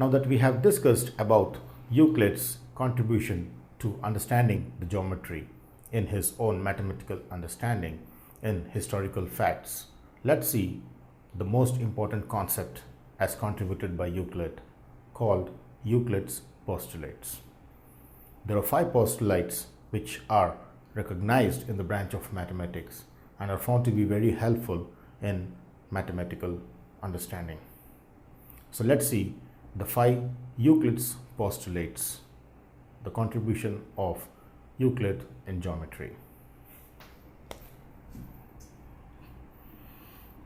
Now that we have discussed about Euclid's contribution to understanding the geometry in his own mathematical understanding in historical facts, let's see the most important concept as contributed by Euclid, called Euclid's postulates. There are 5 postulates which are recognized in the branch of mathematics and are found to be very helpful in mathematical understanding. So let's see the 5 Euclid's postulates, the contribution of Euclid in geometry.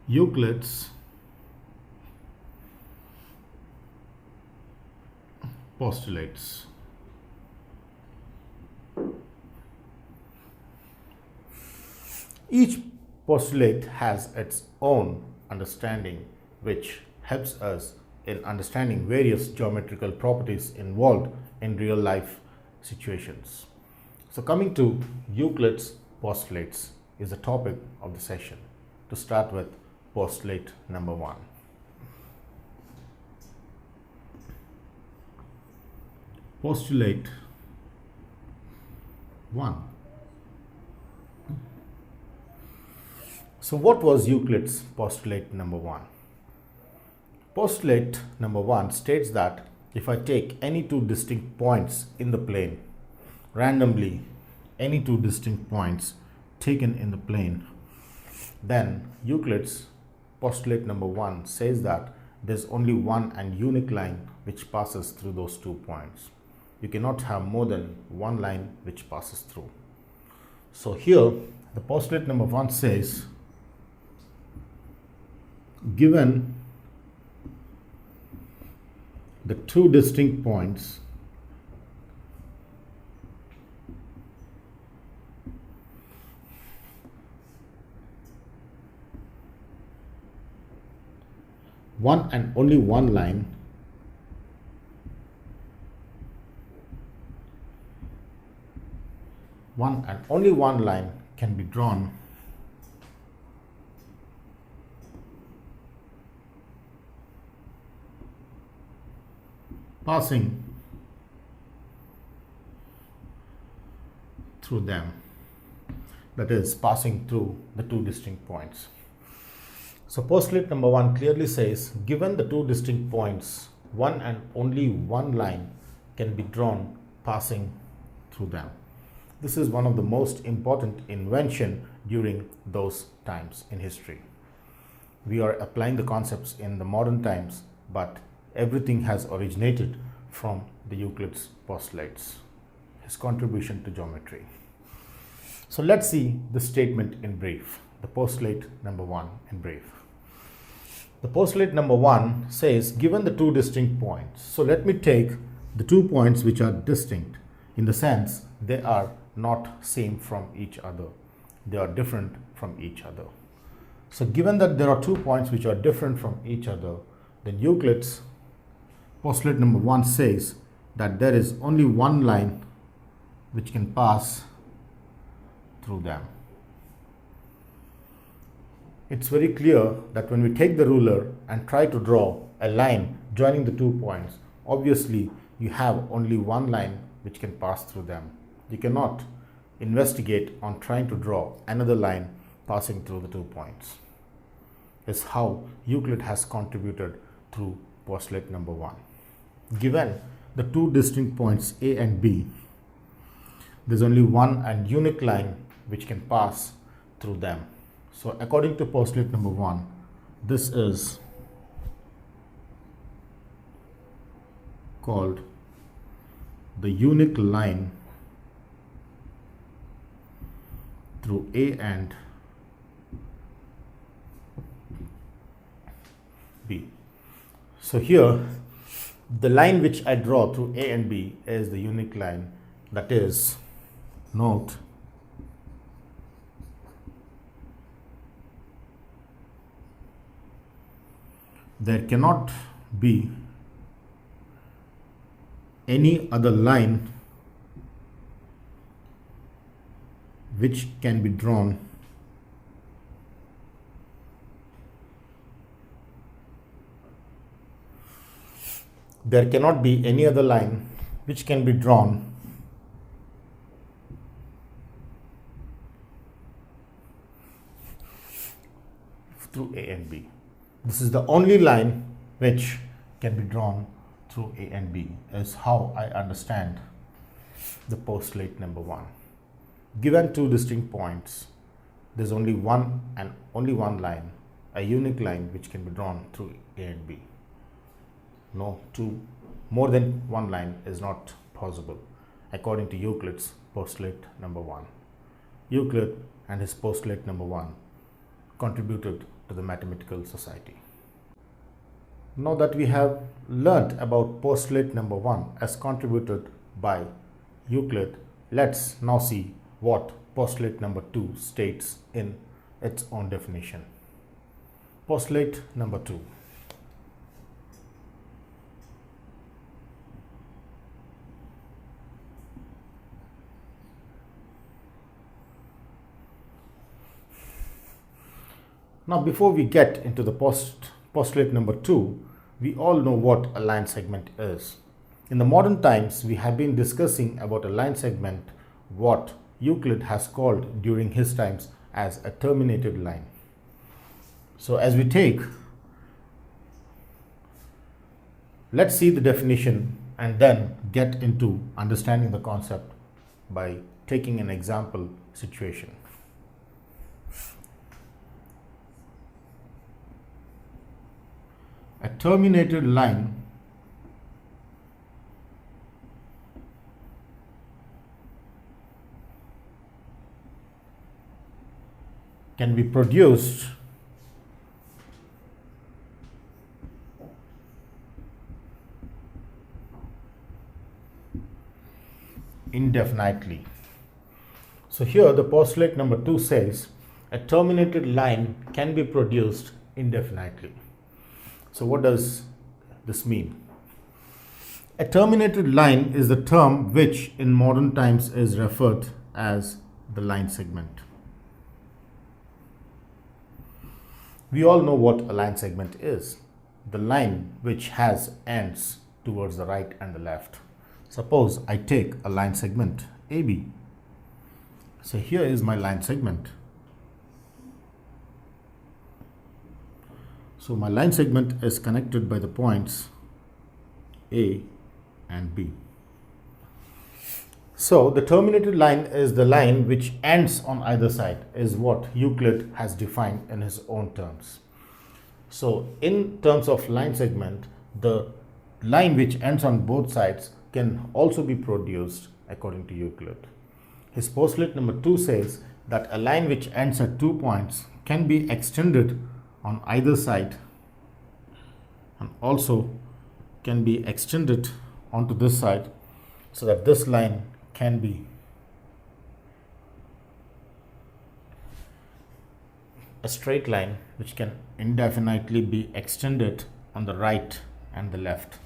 Euclid's postulates. Each postulate has its own understanding which helps us in understanding various geometrical properties involved in real life situations. So coming to Euclid's postulates is the topic of the session. To start with, postulate number 1. Postulate 1. So what was Euclid's postulate number 1? Postulate number 1 states that if I take any 2 distinct points in the plane, randomly any 2 distinct points taken in the plane, then Euclid's postulate number 1 says that there's only one and unique line which passes through those 2 points. You cannot have more than one line which passes through. So here the postulate number 1 says, given the 2 distinct points one and only one line can be drawn passing through them, that is, passing through the 2 distinct points. So postulate number 1 clearly says, given the 2 distinct points, one and only one line can be drawn passing through them. This is one of the most important invention during those times in history. We are applying the concepts in the modern times, but everything has originated from the Euclid's postulates, his contribution to geometry. So let's see the statement in brief, the postulate number 1 in brief. The postulate number 1 says, given the 2 distinct points. So let me take the 2 points which are distinct in the sense they are not same from each other. They are different from each other. So given that there are 2 points which are different from each other, then Euclid's postulate number 1 says that there is only one line which can pass through them. It's very clear that when we take the ruler and try to draw a line joining the 2 points, obviously you have only one line which can pass through them. You cannot investigate on trying to draw another line passing through the 2 points. Is how Euclid has contributed through postulate number 1. Given the 2 distinct points A and B, there's only one and unique line which can pass through them. So according to postulate number 1, this is called the unique line through A and B. So here the line which I draw through A and B is the unique line, that is, note there cannot be any other line which can be drawn there cannot be any other line which can be drawn through A and B. This is the only line which can be drawn through A and B, is how I understand the postulate number 1. Given two distinct points, there is only one line, a unique line which can be drawn through A and B. No, more than one line is not possible according to Euclid's postulate number 1. Euclid and his postulate number 1 contributed to the mathematical society. Now that we have learnt about postulate number 1 as contributed by Euclid, let's now see what postulate number 2 states in its own definition. Postulate number 2. Now, before we get into the postulate number 2, we all know what a line segment is. In the modern times, we have been discussing about a line segment, what Euclid has called during his times as a terminated line. So as we take, let's see the definition and then get into understanding the concept by taking an example situation. A terminated line can be produced indefinitely. So here the postulate number 2 says a terminated line can be produced indefinitely. So what does this mean? A terminated line is the term which in modern times is referred as the line segment. We all know what a line segment is. The line which has ends towards the right and the left. Suppose I take a line segment AB. So here is my line segment. So my line segment is connected by the points A and B. So the terminated line is the line which ends on either side, is what Euclid has defined in his own terms. So in terms of line segment, the line which ends on both sides can also be produced according to Euclid. His postulate number 2 says that a line which ends at 2 points can be extended on either side and also can be extended onto this side, so that this line can be a straight line which can indefinitely be extended on the right and the left.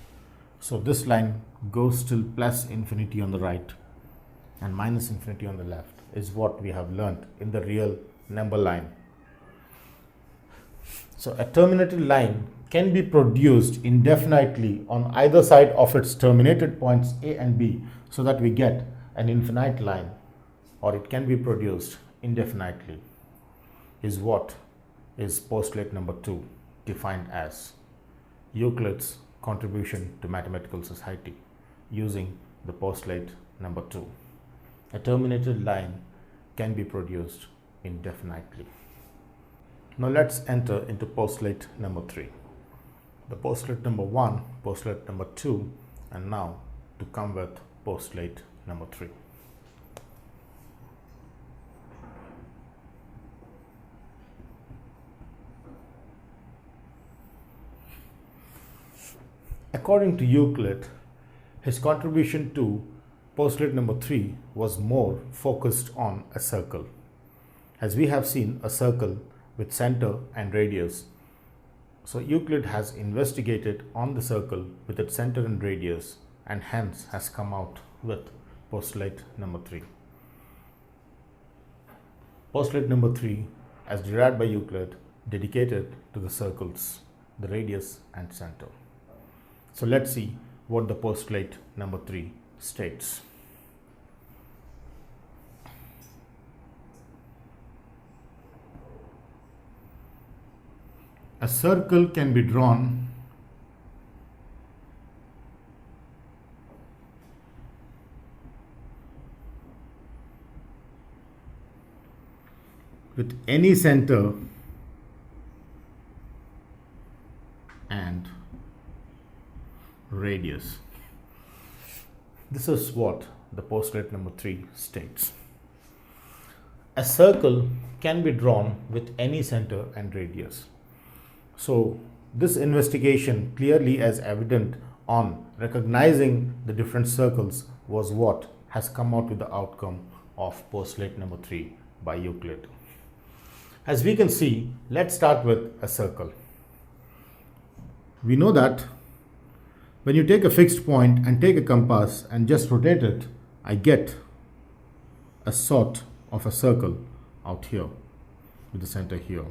So this line goes till plus infinity on the right and minus infinity on the left, is what we have learnt in the real number line. So a terminated line can be produced indefinitely on either side of its terminated points A and B, so that we get an infinite line, or it can be produced indefinitely, is what is postulate number 2 defined as Euclid's contribution to mathematical society using the postulate number 2. A terminated line can be produced indefinitely. Now let's enter into postulate number 3. The postulate number 1, postulate number 2, and now to come with postulate number 3. According to Euclid, his contribution to postulate number 3 was more focused on a circle. As we have seen, a circle with center and radius. So Euclid has investigated on the circle with its center and radius, and hence has come out with postulate number 3. Postulate number 3, as derived by Euclid, dedicated to the circles, the radius and center. So let's see what the postulate number 3 states. A circle can be drawn with any center and radius. This is what the postulate number 3 states. A circle can be drawn with any center and radius. So this investigation, clearly as evident on recognizing the different circles, was what has come out with the outcome of postulate number 3 by Euclid. As we can see, let's start with a circle. We know that when you take a fixed point and take a compass and just rotate it, I get a sort of a circle out here with the center here.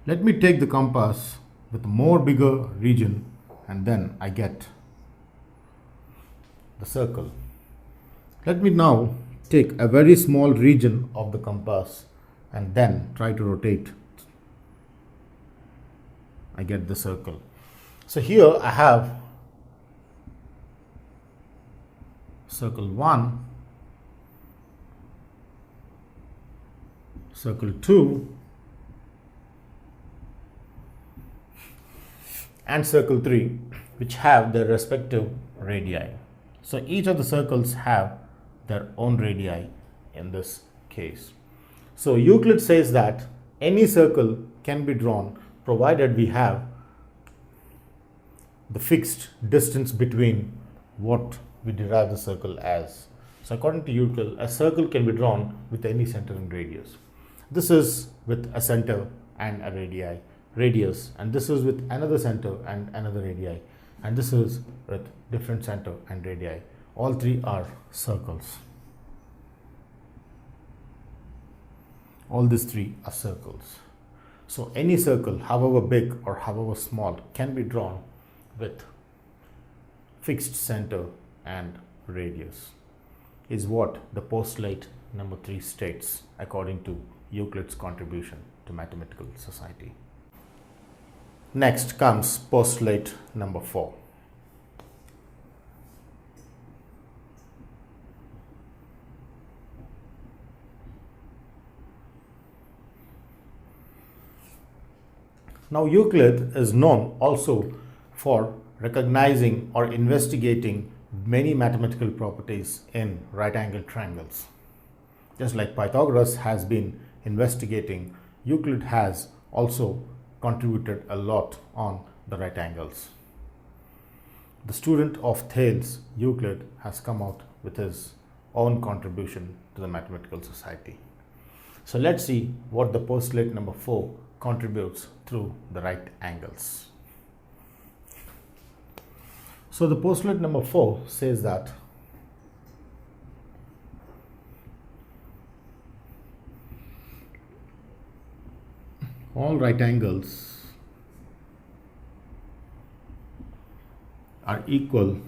Let me take the compass with a more bigger region and then I get the circle. Let me now take a very small region of the compass and then try to rotate. I get the circle. So here I have circle 1, circle 2, and circle 3, which have their respective radii. So each of the circles have their own radii in this case. So Euclid says that any circle can be drawn provided we have the fixed distance between what we derive the circle as. So according to Euclid, a circle can be drawn with any center and radius. This is with a center and a radius, and this is with another center and another radii, and this is with different center and radii. All three are circles. All these three are circles. So any circle, however big or however small, can be drawn with fixed center and radius, is what the postulate number 3 states according to Euclid's contribution to mathematical society. Next comes postulate number 4. Now Euclid is known also for recognizing or investigating many mathematical properties in right angle triangles. Just like Pythagoras has been investigating, Euclid has also contributed a lot on the right angles. The student of Thales, Euclid, has come out with his own contribution to the mathematical society. So let's see what the postulate number 4 contributes through the right angles. So the postulate number 4 says that all right angles are equal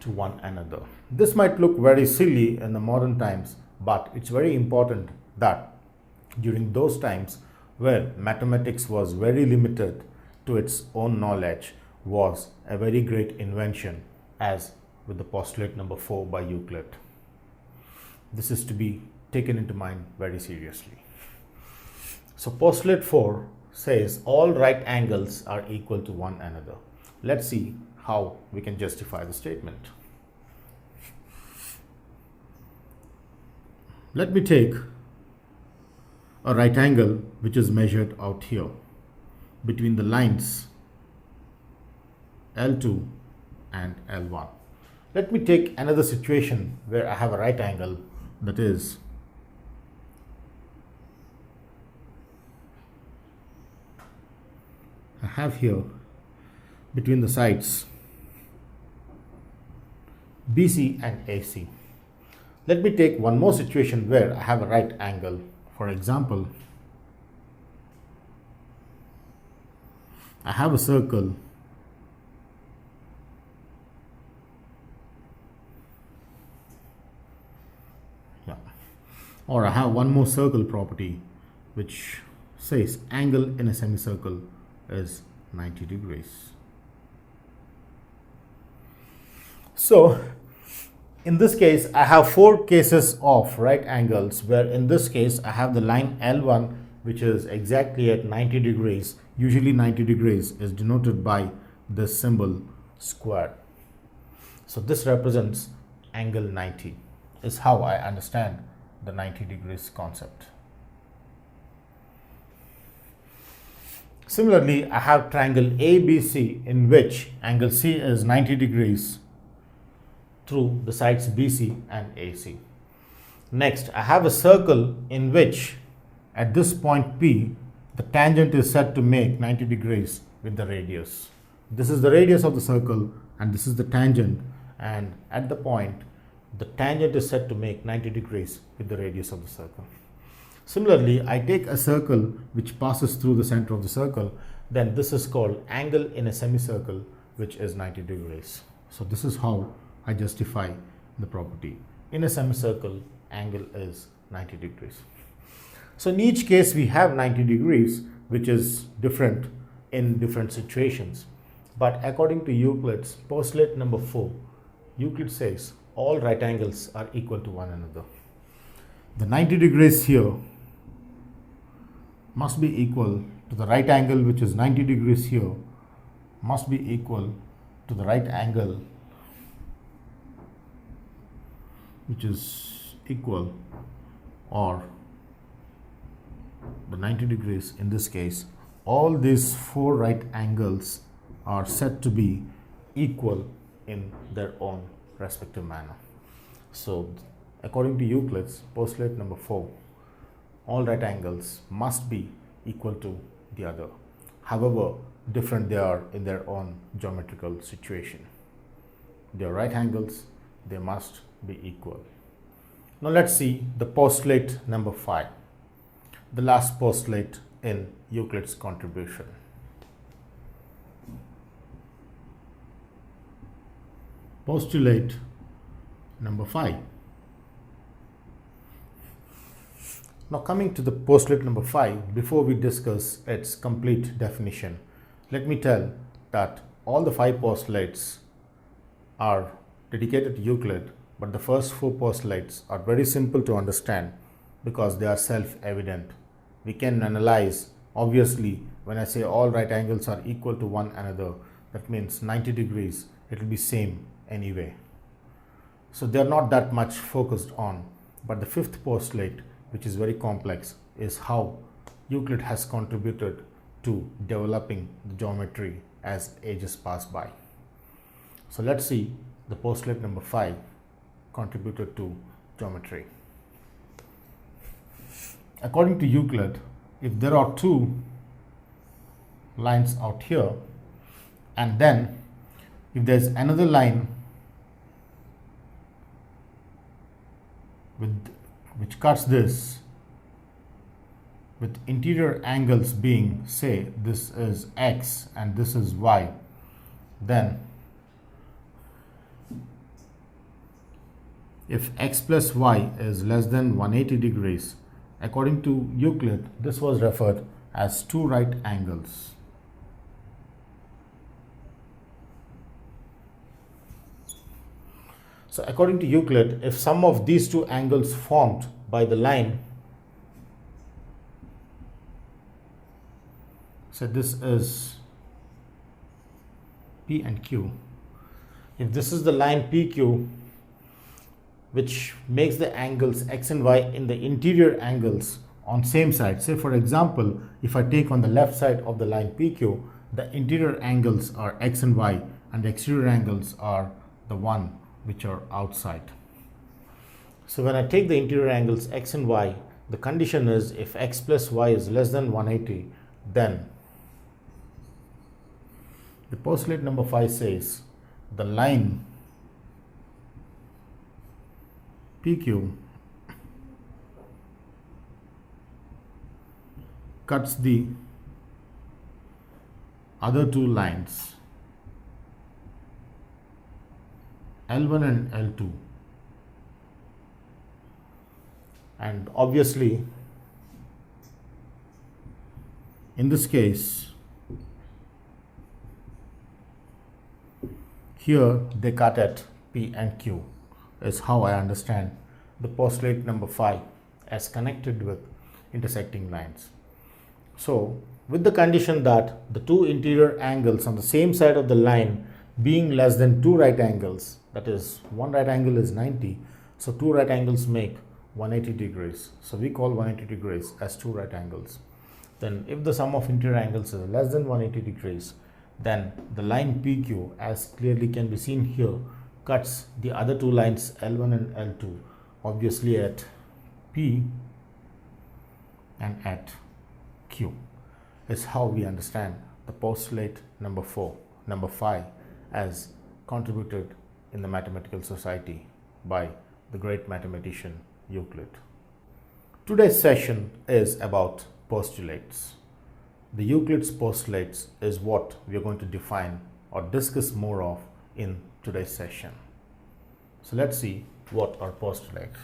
to one another. This might look very silly in the modern times, but it's very important that during those times where mathematics was very limited to its own knowledge was a very great invention, as with the postulate number 4 by Euclid. This is to be taken into mind very seriously. So postulate 4 says all right angles are equal to one another. Let's see how we can justify the statement. Let me take a right angle which is measured out here between the lines L2 and L1. Let me take another situation where I have a right angle, that is I have here between the sides BC and AC. Let me take one more situation where I have a right angle. For example, I have a circle or I have one more circle property which says angle in a semicircle is 90 degrees. So in this case I have four cases of right angles, where in this case I have the line L1 which is exactly at 90 degrees. Usually 90 degrees is denoted by this symbol square. So this represents angle 90, is how I understand the 90 degrees concept. Similarly, I have triangle ABC in which angle C is 90 degrees through the sides BC and AC. Next, I have a circle in which at this point P, the tangent is set to make 90 degrees with the radius. This is the radius of the circle and this is the tangent, and at the point the tangent is set to make 90 degrees with the radius of the circle. Similarly, I take a circle which passes through the center of the circle, then this is called angle in a semicircle which is 90 degrees. So this is how I justify the property. In a semicircle, angle is 90 degrees. So in each case we have 90 degrees, which is different in different situations. But according to Euclid's postulate number 4, Euclid says all right angles are equal to one another. The 90 degrees here must be equal to the right angle which is 90 degrees here, must be equal to the right angle which is equal, or the 90 degrees in this case, all these four right angles are said to be equal in their own respective manner. So according to Euclid's postulate number 4, all right angles must be equal to the other, however different they are in their own geometrical situation. They are right angles, they must be equal. Now let's see the postulate number 5, the last postulate in Euclid's contribution. Postulate number 5. Now coming to the postulate number 5, before we discuss its complete definition, let me tell that all the 5 postulates are dedicated to Euclid, but the first 4 postulates are very simple to understand because they are self-evident. We can analyze, obviously, when I say all right angles are equal to one another, that means 90 degrees, it will be same anyway. So they are not that much focused on, but the 5th postulate, which is very complex, is how Euclid has contributed to developing the geometry as ages pass by. So let's see the postulate number 5 contributed to geometry. According to Euclid, if there are 2 lines out here, and then if there's another line which cuts this with interior angles being, say, this is x and this is y, then if x plus y is less than 180 degrees, according to Euclid, this was referred as 2 right angles. So according to Euclid, if some of these 2 angles formed by the line, so this is P and Q, if this is the line PQ which makes the angles x and y in the interior angles on same side, say for example, if I take on the left side of the line PQ, the interior angles are x and y and the exterior angles are the one which are outside. So when I take the interior angles x and y, the condition is if x plus y is less than 180, then the postulate number 5 says the line PQ cuts the other two lines L1 and L2, and obviously in this case here they cut at P and Q is how I understand the postulate number 5 as connected with intersecting lines. So with the condition that the two interior angles on the same side of the line being less than two right angles, that is one right angle is 90, so two right angles make 180 degrees. So we call 180 degrees as two right angles. Then if the sum of interior angles is less than 180 degrees, then the line PQ, as clearly can be seen here, cuts the other two lines L1 and L2 obviously at P and at Q, is how we understand the postulate number 5 as contributed in the mathematical society by the great mathematician Euclid. Today's session is about postulates. The Euclid's postulates is what we are going to define or discuss more of in today's session. So let's see what are postulates.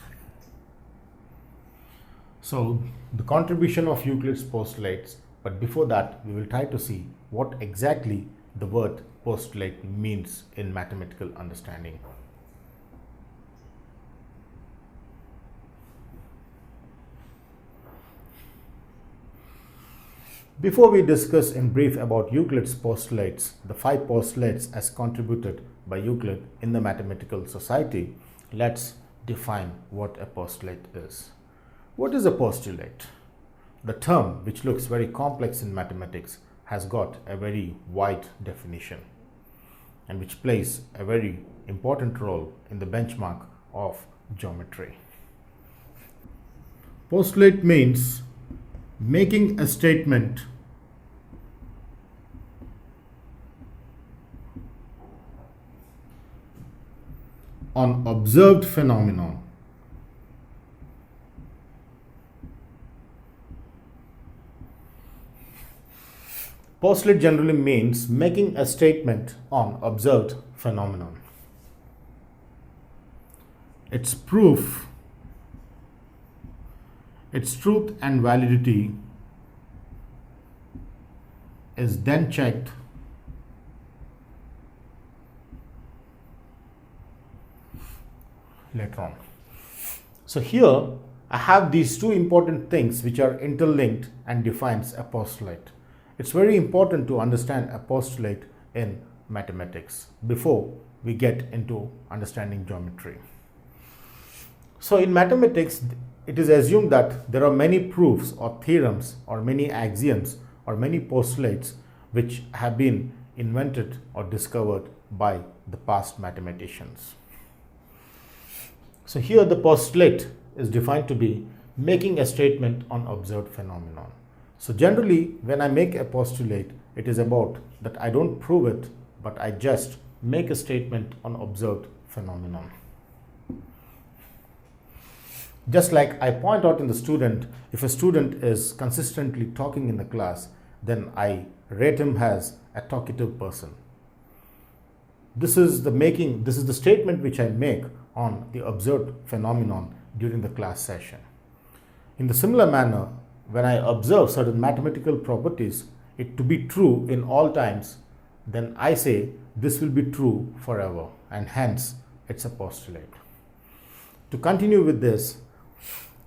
So the contribution of Euclid's postulates, but before that we will try to see what exactly the word postulate means in mathematical understanding. Before we discuss in brief about Euclid's postulates, the 5 postulates as contributed by Euclid in the mathematical society, let's define what a postulate is. What is a postulate? The term, which looks very complex in mathematics, has got a very wide definition and which plays a very important role in the benchmark of geometry. Postulate means making a statement on observed phenomenon. Postulate generally means making a statement on observed phenomenon. Its proof, its truth and validity is then checked later on. So here I have these two important things which are interlinked and defines a postulate. It's very important to understand a postulate in mathematics before we get into understanding geometry. So in mathematics, it is assumed that there are many proofs or theorems or many axioms or many postulates which have been invented or discovered by the past mathematicians. So here the postulate is defined to be making a statement on observed phenomenon. So generally when I make a postulate, it is about that I don't prove it, but I just make a statement on observed phenomenon. Just like I point out in the student, if a student is consistently talking in the class, then I rate him as a talkative person. This is the statement which I make on the observed phenomenon during the class session. In the similar manner, when I observe certain mathematical properties, it to be true in all times, then I say this will be true forever, and hence it's a postulate. To continue with this,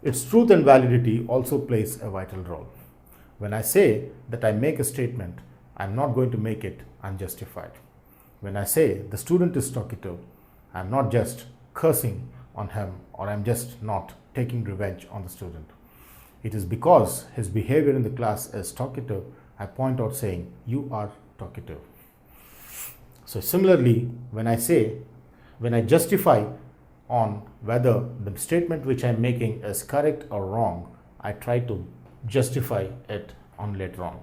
its truth and validity also plays a vital role. When I say that I make a statement, I'm not going to make it unjustified. When I say the student is talkative, I'm not just cursing on him or I'm just not taking revenge on the student. It is because his behavior in the class is talkative, I point out saying, you are talkative. So similarly, when I justify on whether the statement which I'm making is correct or wrong, I try to justify it on later on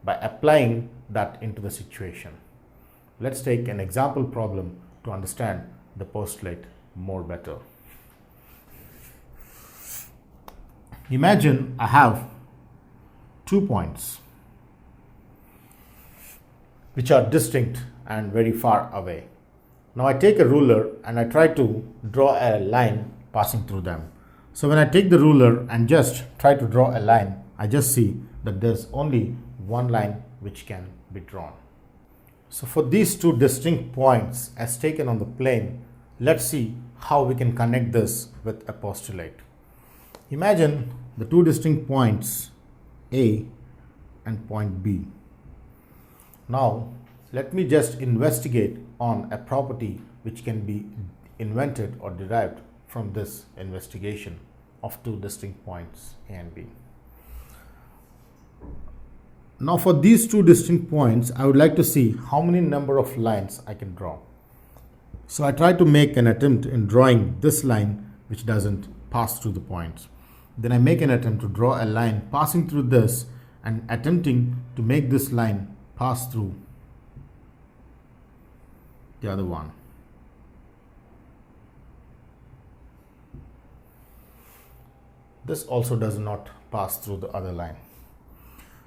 by applying that into the situation. Let's take an example problem to understand the postulate more better. Imagine I have 2 points. which are distinct and very far away. Now I take a ruler and I try to draw a line passing through them. So when I take the ruler and just try to draw a line, I just see that there's only one line which can be drawn. So for these two distinct points as taken on the plane, let's see how we can connect this with a postulate. Imagine the two distinct points A and point B. Now let me just investigate on a property which can be invented or derived from this investigation of two distinct points A and B. Now for these two distinct points, I would like to see how many number of lines I can draw. So I try to make an attempt in drawing this line which doesn't pass through the points. Then I make an attempt to draw a line passing through this and attempting to make this line pass through the other one. This also does not pass through the other line.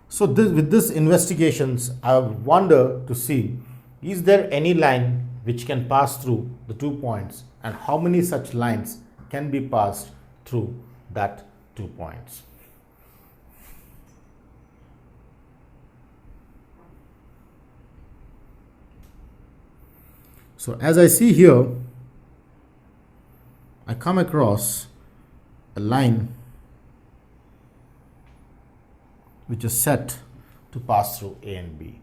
So with this investigations, I wonder to see, is there any line which can pass through the 2 points and how many such lines can be passed through that 2 points. So as I see here, I come across a line which is set to pass through A and B.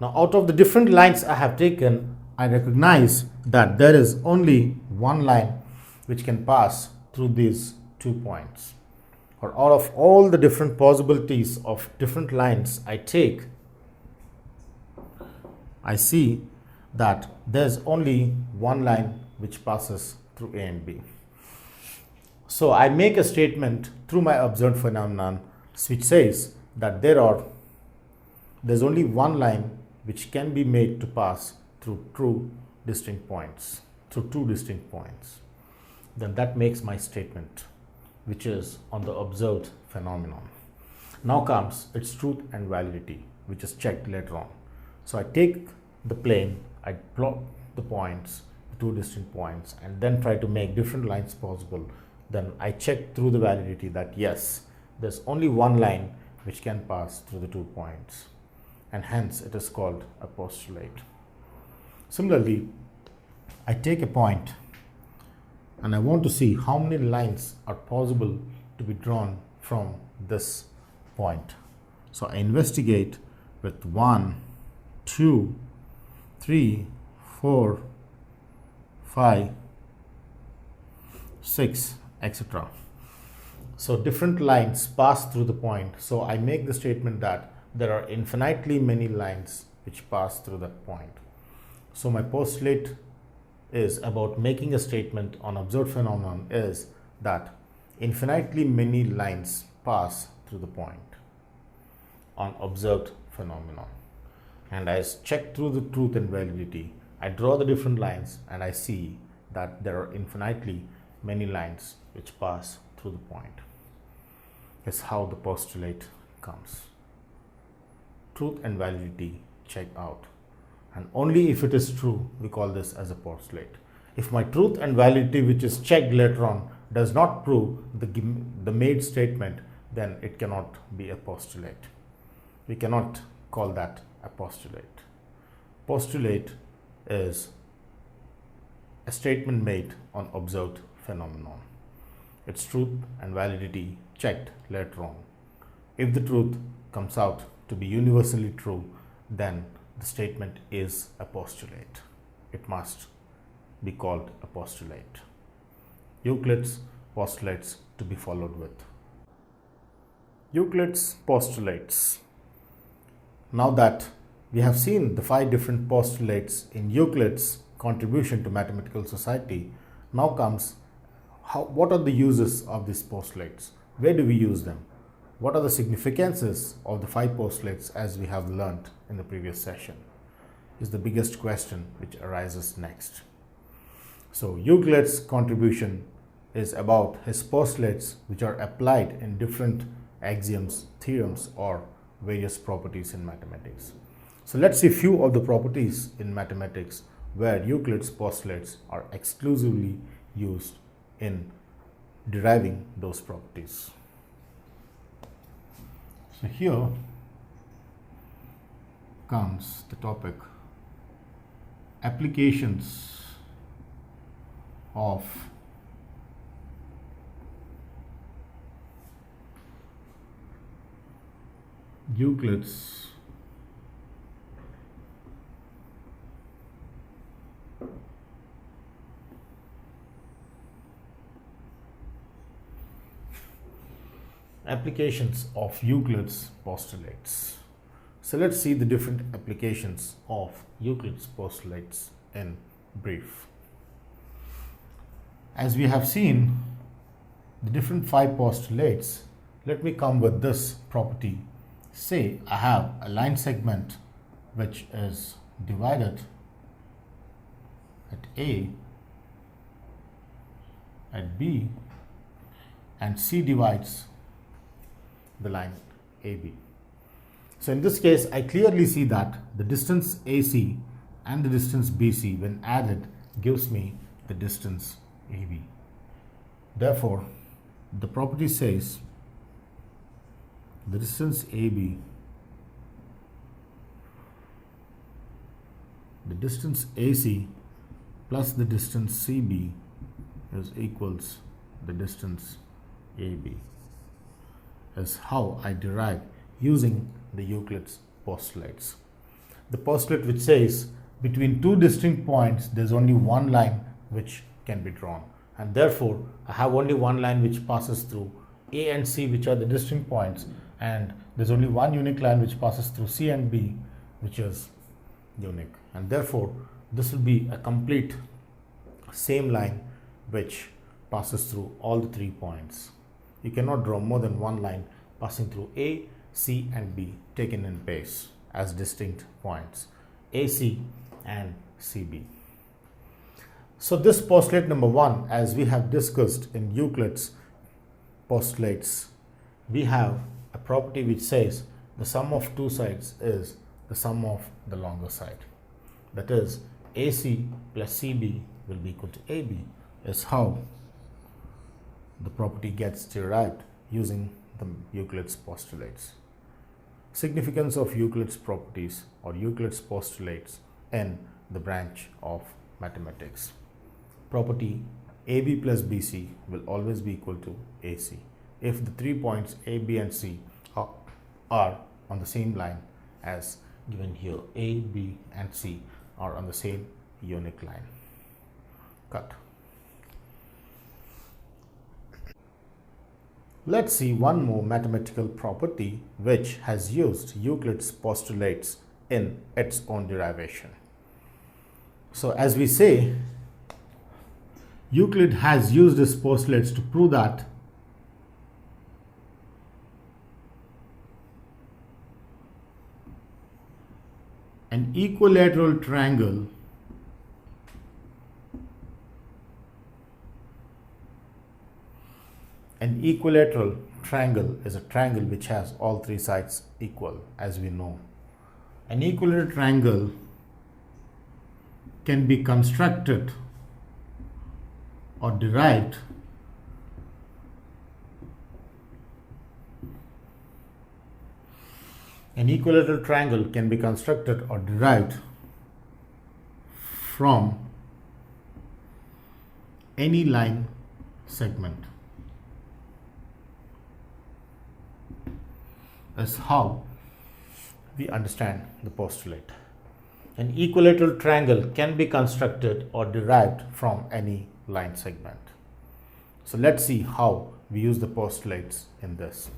Now out of the different lines I have taken, I recognize that there is only one line which can pass through these 2 points. Or out of all the different possibilities of different lines I take, I see that there's only one line which passes through A and B. So I make a statement through my observed phenomenon which says that there's only one line which can be made to pass through two distinct points. Then that makes my statement, which is on the observed phenomenon. Now comes its truth and validity, which is checked later on. So I take the plane, I plot the points, the two distinct points, and then try to make different lines possible. Then I check through the validity that yes, there's only one line which can pass through the 2 points, and hence it is called a postulate. Similarly, I take a point and I want to see how many lines are possible to be drawn from this point. So I investigate with 1, 2, 3, 4, 5, 6, etc. So different lines pass through the point. So I make the statement that there are infinitely many lines which pass through that point. So my postulate is about making a statement on observed phenomenon is that infinitely many lines pass through the point on observed phenomenon. And I check through the truth and validity. I draw the different lines and I see that there are infinitely many lines which pass through the point. Is how the postulate comes. Truth and validity check out, and only if it is true we call this as a postulate. If my truth and validity, which is checked later on, does not prove the made statement, then it cannot be a postulate. We cannot call that a postulate. Postulate is a statement made on observed phenomenon. Its truth and validity checked later on. If the truth comes out to be universally true, then the statement is a postulate. It must be called a postulate. Euclid's postulates to be followed with. Euclid's postulates. Now that we have seen the 5 different postulates in Euclid's contribution to mathematical society, now comes what are the uses of these postulates? Where do we use them? What are the significances of the 5 postulates as we have learned in the previous session? Is the biggest question which arises next. So Euclid's contribution is about his postulates which are applied in different axioms, theorems, or various properties in mathematics. So let's see few of the properties in mathematics where Euclid's postulates are exclusively used in deriving those properties. So here comes the topic: applications of Euclid's postulates. So let's see the different applications of Euclid's postulates in brief. As we have seen the different 5 postulates, let me come with this property. Say I have a line segment which is divided at A, at B, and C divides the line AB. So in this case, I clearly see that the distance AC and the distance BC when added gives me the distance AB. Therefore, the property says the distance AB, the distance AC plus the distance CB is equals the distance AB, is how I derive using the Euclid's postulates. The postulate which says between 2 distinct points there is only one line which can be drawn, and therefore I have only one line which passes through A and C, which are the distinct points, and there is only one unique line which passes through C and B, which is unique, and therefore this will be a complete same line which passes through all the 3 points. You cannot draw more than one line passing through A, C and B taken in pairs as distinct points, AC and CB. So this postulate number 1, as we have discussed in Euclid's postulates, we have a property which says the sum of 2 sides is the sum of the longer side. That is, AC plus CB will be equal to AB, is how the property gets derived using the Euclid's postulates. Significance of Euclid's properties or Euclid's postulates in the branch of mathematics. Property AB plus BC will always be equal to AC if the 3 points A, B and C are on the same line as given here. A, B and C are on the same unique line. Cut. Let's see one more mathematical property which has used Euclid's postulates in its own derivation. So as we say, Euclid has used his postulates to prove that an equilateral triangle is a triangle which has all 3 sides equal, as we know. An equilateral triangle can be constructed or derived from any line segment, is how we understand the postulate. An equilateral triangle can be constructed or derived from any line segment. So let's see how we use the postulates in this.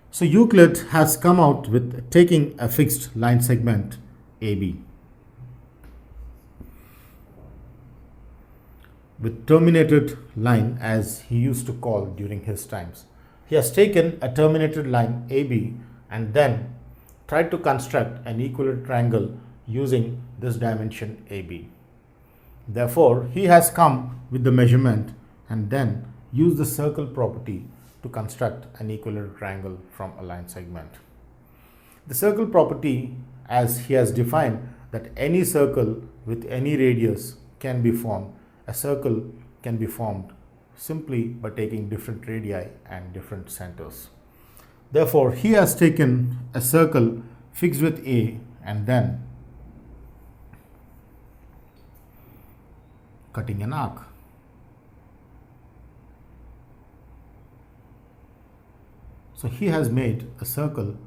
So Euclid has come out with taking a fixed line segment AB with terminated line, as he used to call during his times. He has taken a terminated line AB and then tried to construct an equilateral triangle using this dimension AB. Therefore, he has come with the measurement and then used the circle property to construct an equilateral triangle from a line segment. The circle property, as he has defined that any circle with any radius can be formed. A circle can be formed simply by taking different radii and different centers. Therefore, he has taken a circle fixed with A and then cutting an arc. So he has made a circle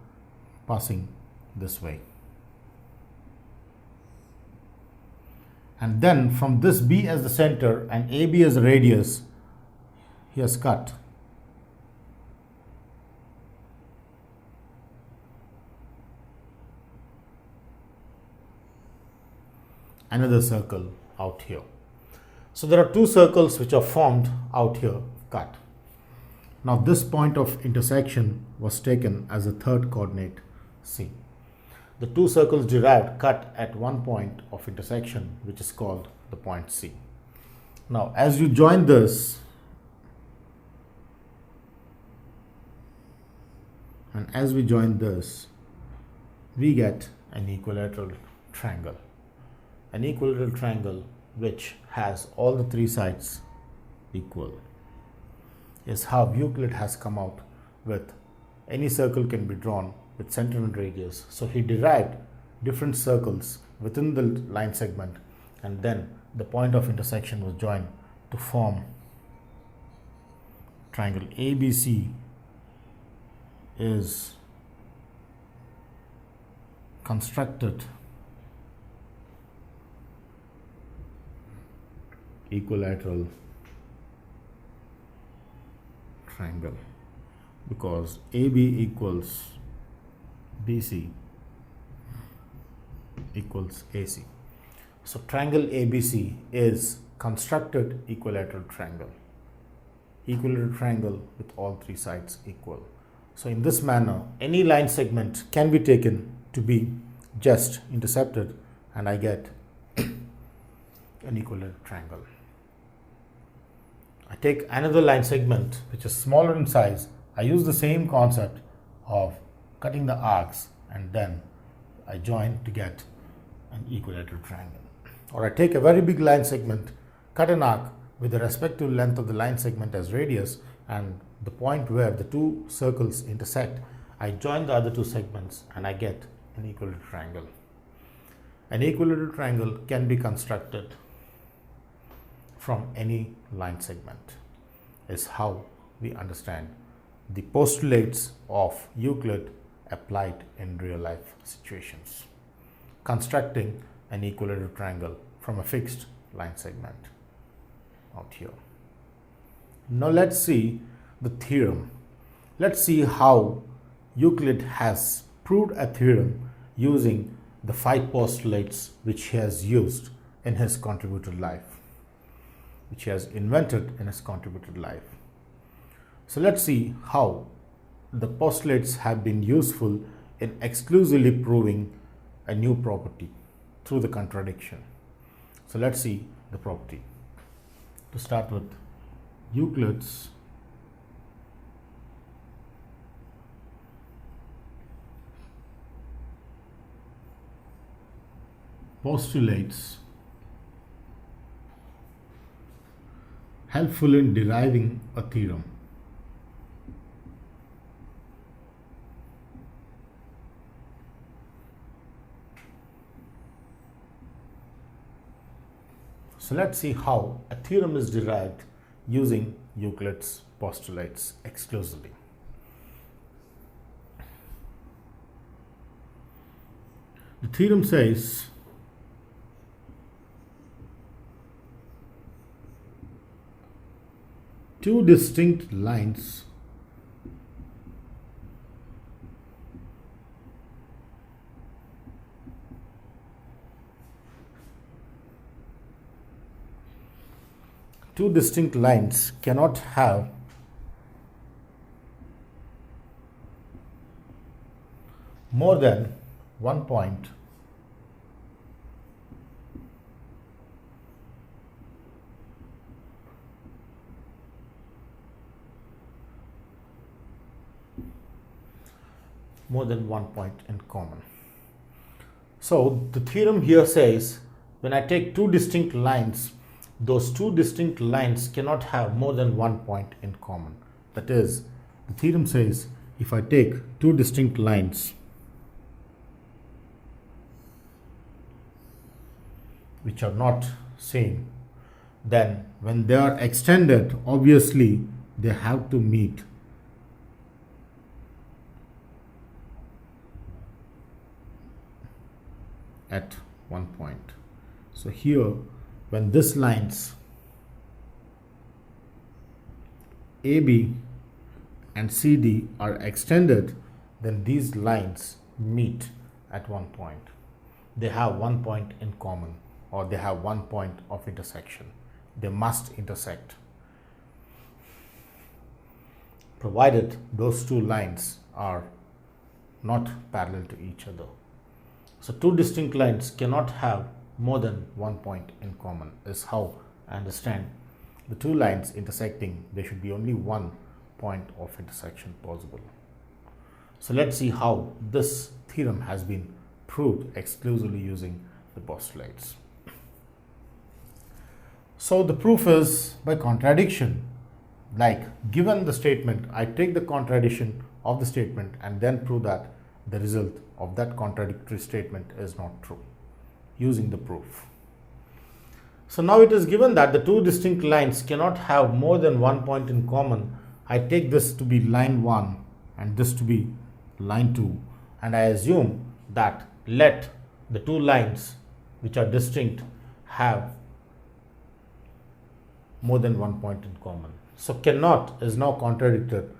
passing this way. And then from this B as the center and AB as the radius, he has cut another circle out here. So there are two circles which are formed out here, cut. Now this point of intersection was taken as a third coordinate C. The two circles derived cut at one point of intersection, which is called the point C. Now as you join this and as we join this, we get an equilateral triangle. An equilateral triangle which has all the three sides equal is how Euclid has come out with any circle can be drawn with center and radius. So he derived different circles within the line segment and then the point of intersection was joined to form triangle ABC is constructed equilateral triangle because AB equals BC equals AC. So triangle ABC is constructed equilateral triangle. Equilateral triangle with all three sides equal. So in this manner, any line segment can be taken to be just intercepted and I get an equilateral triangle. I take another line segment which is smaller in size. I use the same concept of cutting the arcs and then I join to get an equilateral triangle. Or I take a very big line segment, cut an arc with the respective length of the line segment as radius and the point where the two circles intersect, I join the other two segments and I get an equilateral triangle. An equilateral triangle can be constructed from any line segment is how we understand the postulates of Euclid applied in real life situations. Constructing an equilateral triangle from a fixed line segment out here. Now let's see the theorem. Let's see how Euclid has proved a theorem using the 5 postulates which he has used in his contributed life, which he has invented in his contributed life. So let's see how the postulates have been useful in exclusively proving a new property through the contradiction. So let's see the property. To start with, Euclid's postulates helpful in deriving a theorem. So let's see how a theorem is derived using Euclid's postulates exclusively. The theorem says two distinct lines cannot have more than one point more than one point in common. So the theorem here says when I take two distinct lines, those two distinct lines cannot have more than one point in common. That is, the theorem says if I take two distinct lines which are not same, then when they are extended, obviously they have to meet at one point. So here, when these lines AB and CD are extended, then these lines meet at one point. They have one point in common, or they have one point of intersection. They must intersect, provided those two lines are not parallel to each other. So two distinct lines cannot have more than one point in common is how I understand the two lines intersecting. There should be only one point of intersection possible. So let's see how this theorem has been proved exclusively using the postulates. So the proof is by contradiction. Like given the statement, I take the contradiction of the statement and then prove that the result of that contradictory statement is not true using the proof. So now it is given that the two distinct lines cannot have more than one point in common. I take this to be line 1 and this to be line 2, and I assume that let the two lines which are distinct have more than one point in common. So cannot is now contradicted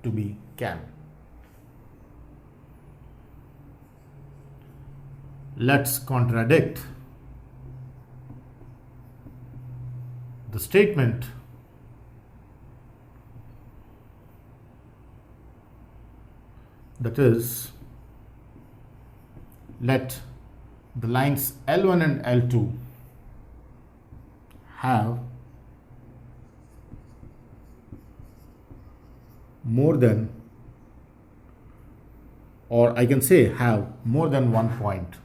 to be can. Let's contradict the statement that is, let the lines L1 and L2 have more than, or I can say have more than one point,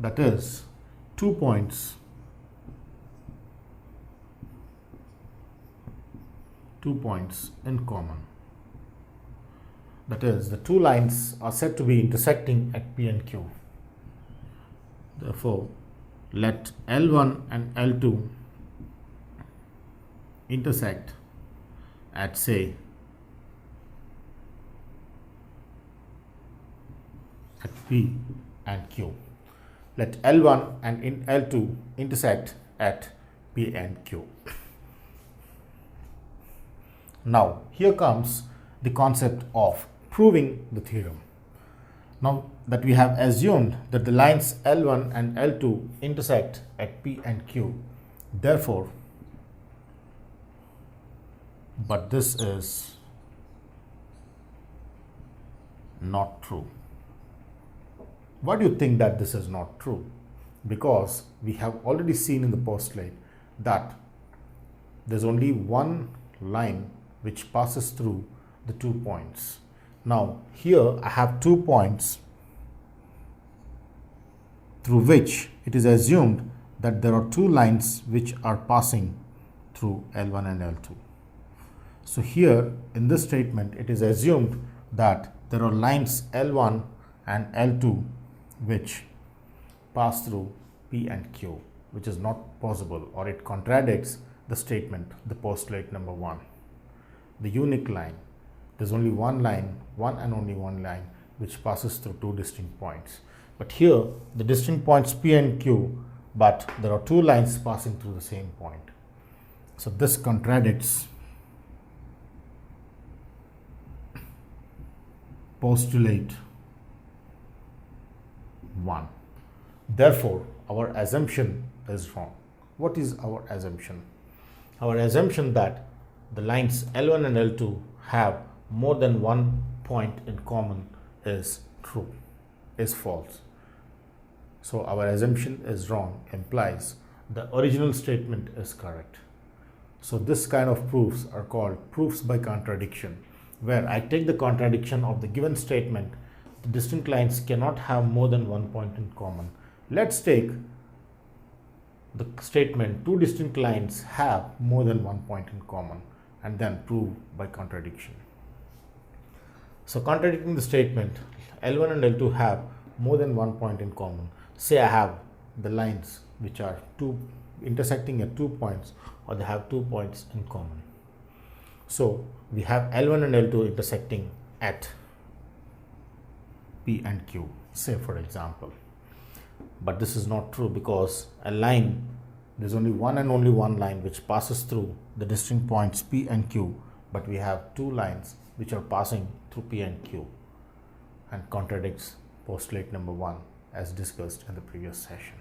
that is 2 points, 2 points in common. That is, the two lines are said to be intersecting at P and Q. Therefore, let L1 and L2 intersect at, say, at P and Q. Let L1 and L2 intersect at P and Q. Now, here comes the concept of proving the theorem. Now that we have assumed that the lines L1 and L2 intersect at P and Q, therefore, but this is not true. Why do you think that this is not true? Because we have already seen in the postulate that there's only one line which passes through the 2 points. Now here I have 2 points through which it is assumed that there are 2 lines which are passing through L1 and L2. So here in this statement it is assumed that there are lines L1 and L2 which pass through P and Q, which is not possible, or it contradicts the statement, the postulate number 1. The unique line, there's only one line, one and only one line which passes through 2 distinct points. But here the distinct points P and Q, but there are 2 lines passing through the same point. So this contradicts postulate 1. Therefore, our assumption is wrong. What is our assumption? Our assumption that the lines L1 and L2 have more than one point in common is true, is false. So our assumption is wrong, implies the original statement is correct. So this kind of proofs are called proofs by contradiction. where I take the contradiction of the given statement, the distinct lines cannot have more than one point in common. Let's take the statement two distinct lines have more than one point in common and then prove by contradiction. So contradicting the statement, L1 and L2 have more than one point in common. Say I have the lines which are intersecting at 2 points, or they have 2 points in common. So we have L1 and L2 intersecting at P and Q, say for example. But this is not true, because a line, there's only one and only one line which passes through the distinct points P and Q, but we have two lines which are passing through P and Q, and contradicts postulate number 1 as discussed in the previous session.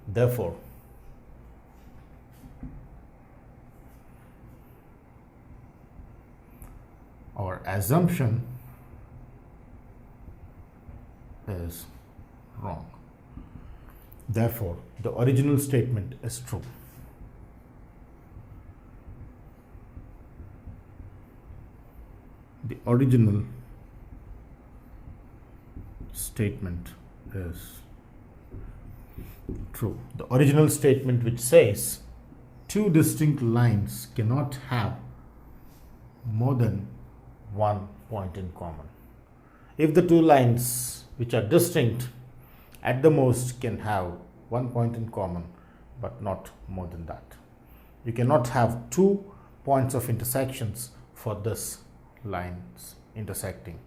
Therefore, our assumption is wrong. Therefore, the original statement is true. The original statement is true. The original statement which says two distinct lines cannot have more than one point in common. If the two lines which are distinct at the most can have 1 point in common, but not more than that. You cannot have 2 points of intersections for this lines intersecting.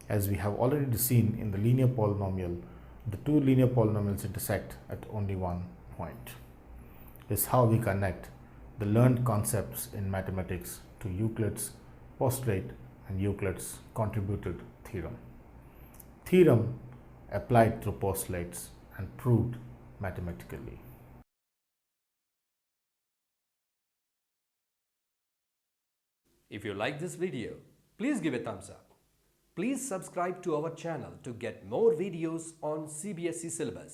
As we have already seen in the linear polynomial, the two linear polynomials intersect at only 1 point. This is how we connect the learned concepts in mathematics to Euclid's postulate and Euclid's contributed theorem. Theorem applied through postulates and proved mathematically. If you like this video, please give a thumbs up. Please subscribe to our channel to get more videos on CBSE syllabus.